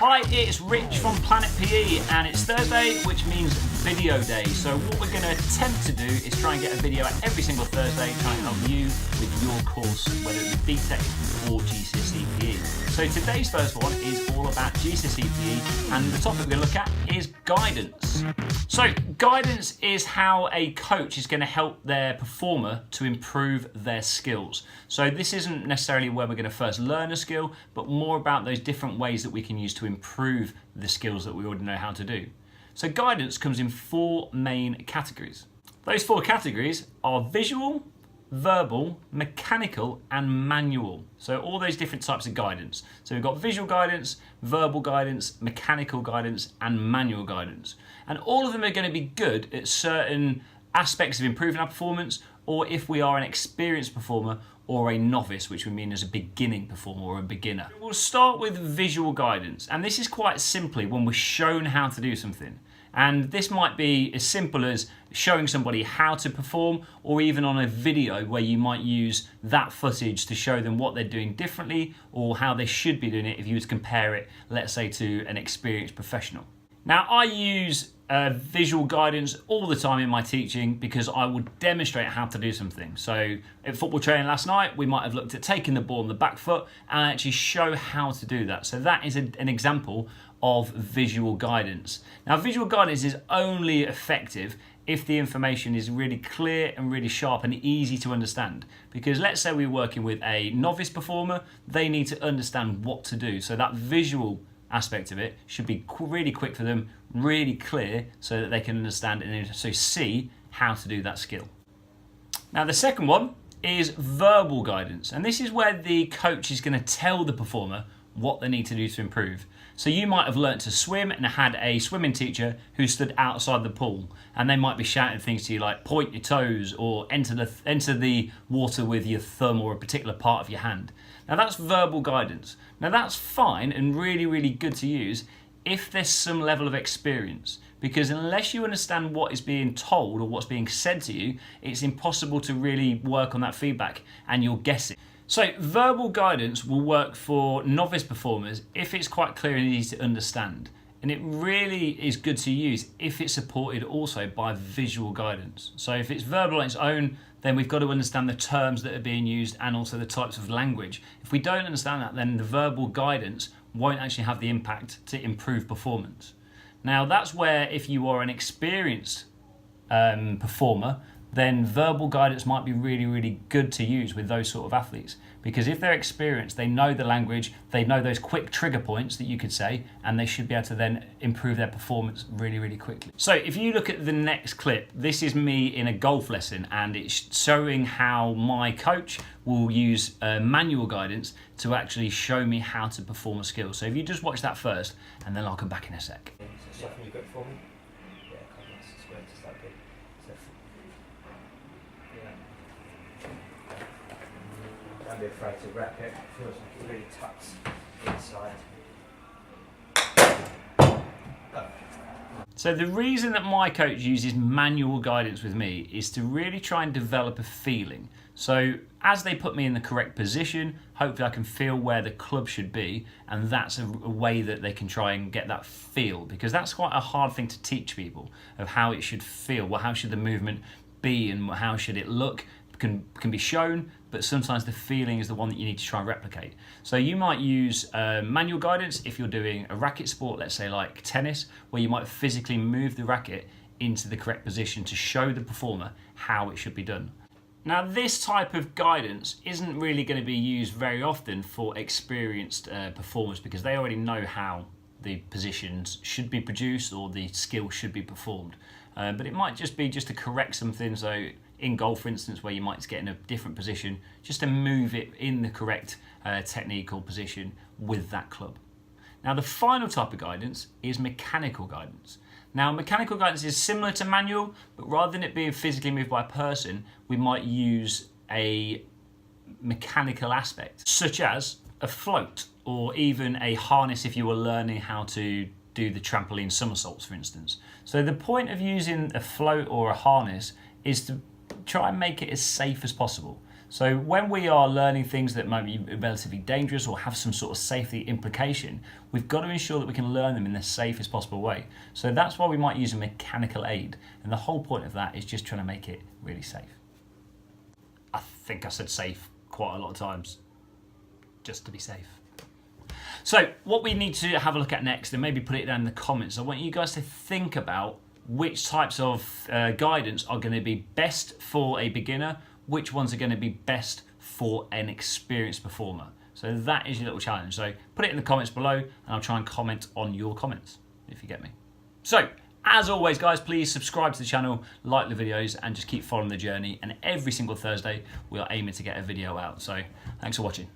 Hi, it's Rich from Planet PE and it's Thursday, which means video day. So what we're going to attempt to do is try and get a video out every single Thursday, trying to help you with your course, whether it be BTEC or GCSE PE. So today's first one is all about GCSE PE, and the topic we're going to look at is guidance. So guidance is how a coach is going to help their performer to improve their skills. So this isn't necessarily where we're going to first learn a skill, but more about those different ways that we can use to improve the skills that we already know how to do. So guidance comes in four main categories. Those four categories are visual, verbal, mechanical, and manual. So all those different types of guidance. So we've got visual guidance, verbal guidance, mechanical guidance, and manual guidance. And all of them are going to be good at certain aspects of improving our performance, or if we are an experienced performer or a novice, which we mean as a beginning performer or a beginner. We'll start with visual guidance, and this is quite simply when we're shown how to do something. And this might be as simple as showing somebody how to perform, or even on a video where you might use that footage to show them what they're doing differently or how they should be doing it if you were to compare it, let's say, to an experienced professional. Now, I use visual guidance all the time in my teaching because I would demonstrate how to do something. So at football training last night, we might have looked at taking the ball on the back foot and actually show how to do that. So that is an example of visual guidance. Now, visual guidance is only effective if the information is really clear and really sharp and easy to understand. Because let's say we're working with a novice performer, they need to understand what to do. So that visual aspect of it should be really quick for them, really clear, so that they can understand and so see how to do that skill. Now, the second one is verbal guidance, and this is where the coach is going to tell the performer what they need to do to improve. So you might have learnt to swim and had a swimming teacher who stood outside the pool, and they might be shouting things to you like point your toes or enter the water with your thumb or a particular part of your hand. Now that's verbal guidance. Now that's fine and really, really good to use if there's some level of experience, because unless you understand what is being told or what's being said to you, it's impossible to really work on that feedback and you'll guess it. So verbal guidance will work for novice performers if it's quite clear and easy to understand. And it really is good to use if it's supported also by visual guidance. So if it's verbal on its own, then we've got to understand the terms that are being used and also the types of language. If we don't understand that, then the verbal guidance won't actually have the impact to improve performance. Now that's where if you are an experienced performer, then verbal guidance might be really, really good to use with those sort of athletes. Because if they're experienced, they know the language, they know those quick trigger points that you could say, and they should be able to then improve their performance really, really quickly. So if you look at the next clip, this is me in a golf lesson, and it's showing how my coach will use manual guidance to actually show me how to perform a skill. So if you just watch that first, and then I'll come back in a sec. So shuffle your grip for me. Yeah, come on, that's square, just that big. So, yeah. Don't be afraid to wrap it. It feels like it really tucks inside. So the reason that my coach uses manual guidance with me is to really try and develop a feeling. So as they put me in the correct position, hopefully I can feel where the club should be, and that's a way that they can try and get that feel, because that's quite a hard thing to teach people, of how it should feel. Well, how should the movement be and how should it look can be shown, but sometimes the feeling is the one that you need to try and replicate. So you might use manual guidance if you're doing a racket sport, let's say like tennis, where you might physically move the racket into the correct position to show the performer how it should be done. Now, this type of guidance isn't really going to be used very often for experienced performers, because they already know how the positions should be produced or the skill should be performed. But it might just be just to correct something. So in golf, for instance, where you might get in a different position, just to move it in the correct technique or position with that club. Now, the final type of guidance is mechanical guidance. Now, mechanical guidance is similar to manual, but rather than it being physically moved by a person, we might use a mechanical aspect, such as a float or even a harness if you were learning how to do the trampoline somersaults, for instance. So the point of using a float or a harness is to try and make it as safe as possible. So when we are learning things that might be relatively dangerous or have some sort of safety implication, we've got to ensure that we can learn them in the safest possible way. So that's why we might use a mechanical aid. And the whole point of that is just trying to make it really safe. I think I said safe quite a lot of times, just to be safe. So what we need to have a look at next, and maybe put it down in the comments, I want you guys to think about which types of guidance are going to be best for a beginner, which ones are going to be best for an experienced performer. So that is your little challenge. So put it in the comments below and I'll try and comment on your comments, if you get me. So as always, guys, please subscribe to the channel, like the videos, and just keep following the journey. And every single Thursday, we are aiming to get a video out. So thanks for watching.